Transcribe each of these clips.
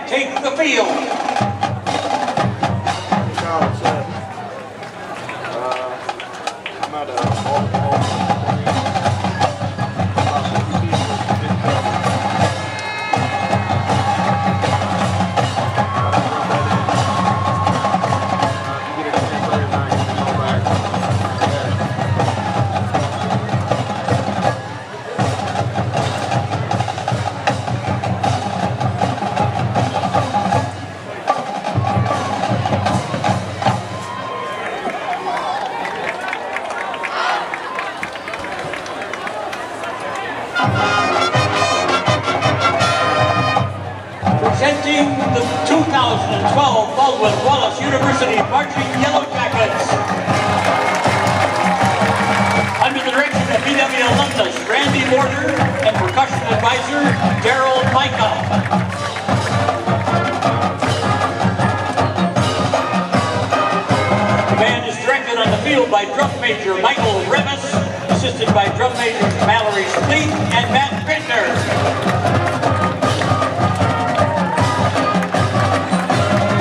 take the field. Presenting the 2012 Baldwin-Wallace University Marching Yellow Jackets. Under the direction of BW alumnus Randy Mortar and percussion advisor Daryl Micah. The band is directed on the field by drum major Michael Revis, assisted by drum majors Mallory Spleet and Matt Bittner.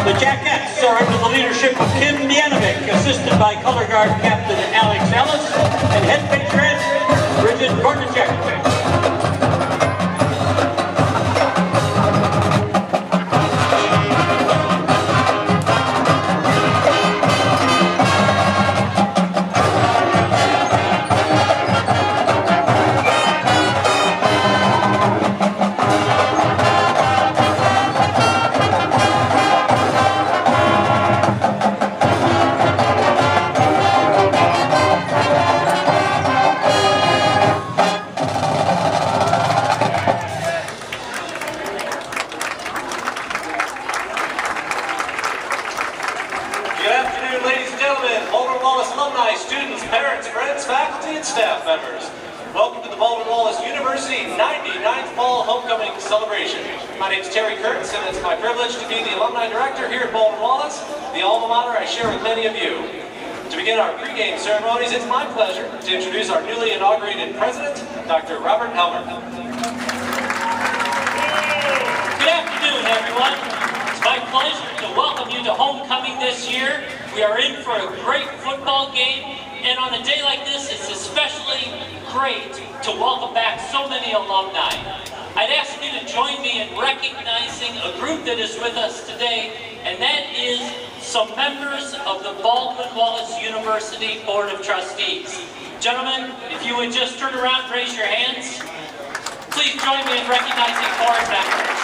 The Jackettes are under the leadership of Kim Mianovic, assisted by color guard captain Alex Ellis and head patron Bridget Kornacek. Students, parents, friends, faculty, and staff members. Welcome to the Baldwin-Wallace University 99th Fall Homecoming Celebration. My name is Terry Kurtz, and it's my privilege to be the Alumni Director here at Baldwin-Wallace, the alma mater I share with many of you. To begin our pregame ceremonies, it's my pleasure to introduce our newly inaugurated President, Dr. Robert Elmer. Good afternoon, everyone. It's my pleasure to welcome you to homecoming this year. We are in for a great football game, and on a day like this, it's especially great to welcome back so many alumni. I'd ask you to join me in recognizing a group that is with us today, and that is some members of the Baldwin-Wallace University Board of Trustees. Gentlemen, if you would just turn around and raise your hands, please join me in recognizing board members.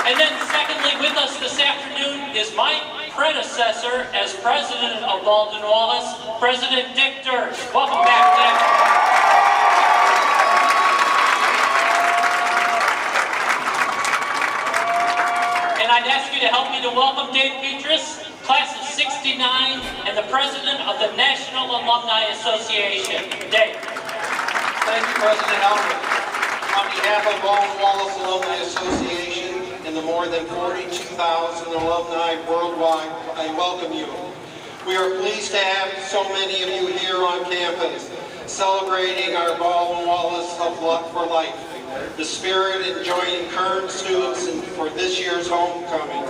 And then secondly, with us this afternoon is my predecessor as president of Baldwin-Wallace, President Dick Dirsch. Welcome back, Dick. And I'd ask you to help me to welcome Dave Petras, class of '69, and the president of the National Alumni Association. Dave. Thank you, President Elmer. On behalf of Baldwin-Wallace Alumni Association, and the more than 42,000 alumni worldwide, I welcome you. We are pleased to have so many of you here on campus, celebrating our Baldwin-Wallace of Luck for Life, the spirit in joining current students for this year's homecoming.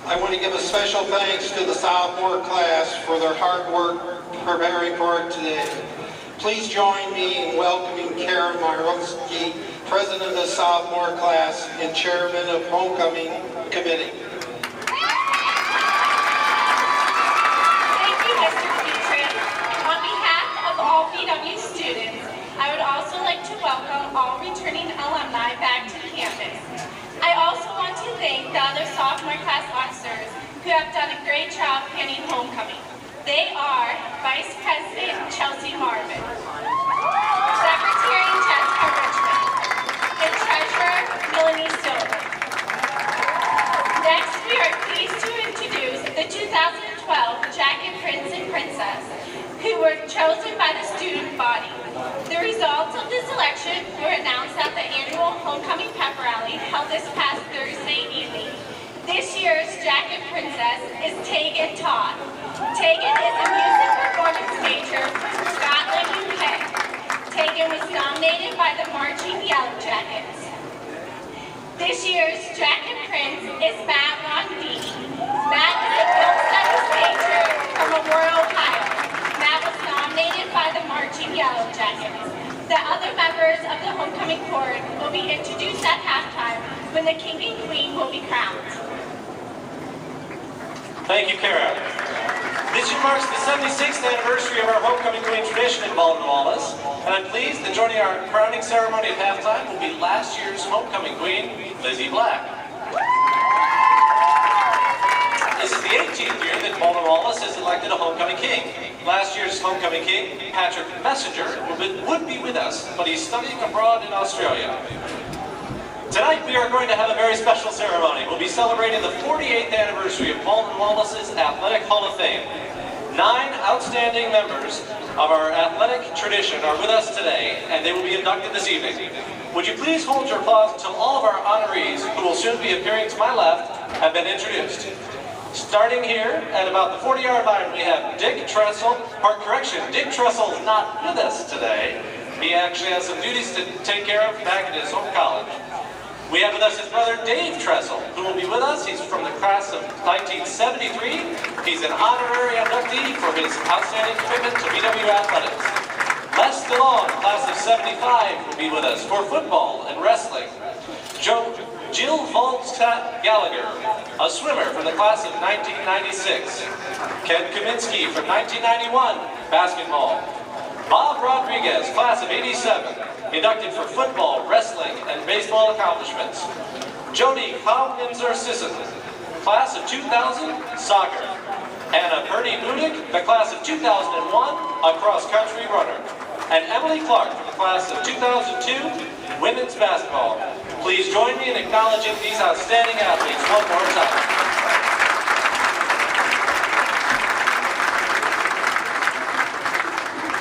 I want to give a special thanks to the sophomore class for their hard work preparing for it today. Please join me in welcoming Karen Marowski, President of the sophomore class and Chairman of Homecoming Committee. Thank you, Mr. Petras. On behalf of all BW students, I would also like to welcome all returning alumni back to campus. I also want to thank the other sophomore class officers who have done a great job planning homecoming. They are Vice President Chelsea Marvin, Secretary Jessica Richmond, and Treasurer Melanie Silver. Next, we are pleased to introduce the 2012 Jacket Prince and Princess, who were chosen by the student body. The results of this election were announced at the annual Homecoming Pep Rally held this past Thursday evening. This year's Jacket Princess is Tegan Todd. Tegan is a music performance major from Scotland, UK. Tegan was nominated by the Marching Yellow Jackets. This year's Jacket Prince is Matt Rondeau. Matt is a film studies major from Aurora, Ohio. Matt was nominated by the Marching Yellow Jackets. The other members of the homecoming court will be introduced at halftime when the king and queen will be crowned. Thank you, Kara. This year marks the 76th anniversary of our homecoming queen tradition in Baldwin-Wallace, and I'm pleased that joining our crowning ceremony at halftime will be last year's homecoming queen, Lizzie Black. This is the 18th year that Baldwin-Wallace has elected a homecoming king. Last year's homecoming king, Patrick Messenger, would be with us, but he's studying abroad in Australia. Tonight we are going to have a very special ceremony. We'll be celebrating the 48th anniversary of Baldwin-Wallace's Athletic Hall of Fame. 9 outstanding members of our athletic tradition are with us today, and they will be inducted this evening. Would you please hold your applause until all of our honorees, who will soon be appearing to my left, have been introduced. Starting here at about the 40-yard line, we have Dick Tressel. Dick Tressel is not with us today. He actually has some duties to take care of back at his home college. We have with us his brother Dave Tressel, who will be with us. He's from the class of 1973. He's an honorary inductee for his outstanding commitment to BW athletics. Les DeLong, class of 75, will be with us for football and wrestling. Jill Volstadt Gallagher, a swimmer from the class of 1996. Ken Kaminsky from 1991, basketball. Bob Rodriguez, class of 87, inducted for football, wrestling, and baseball accomplishments. Jody Howminzer-Sisson, class of 2000, soccer. Anna Purdy Budick, the class of 2001, a cross-country runner. And Emily Clark from the class of 2002, women's basketball. Please join me in acknowledging these outstanding athletes one more time.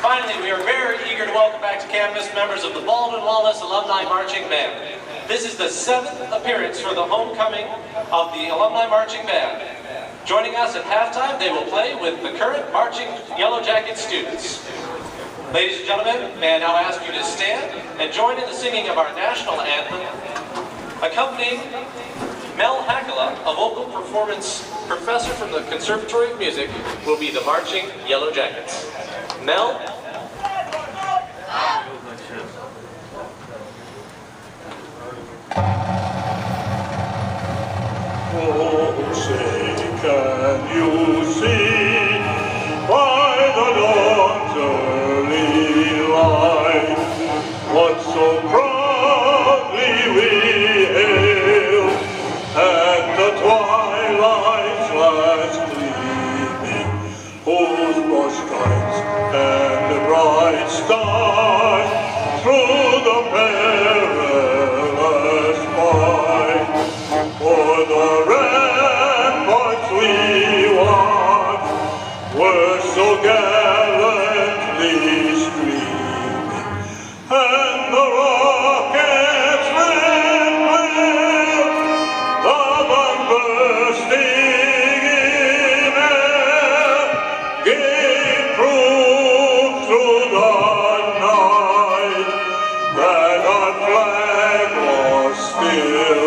Finally, we are very eager to welcome back to campus members of the Baldwin-Wallace Alumni Marching Band. This is the 7th appearance for the homecoming of the Alumni Marching Band. Joining us at halftime, they will play with the current marching Yellow Jacket students. Ladies and gentlemen, may I now ask you to stand and join in the singing of our national anthem. Accompanying Mel Hackala, a vocal performance professor from the Conservatory of Music, will be the marching Yellow Jackets. Mel? Oh, say, can you see by the dawn's early light what so proudly we hailed at the twilight's last gleaming, whose broad stripes and the bright stars through the perilous fight. For the ramparts we watched were so gallantly streaming, and the rockets red glare of unbursting in air gave proof through the night that our flag was still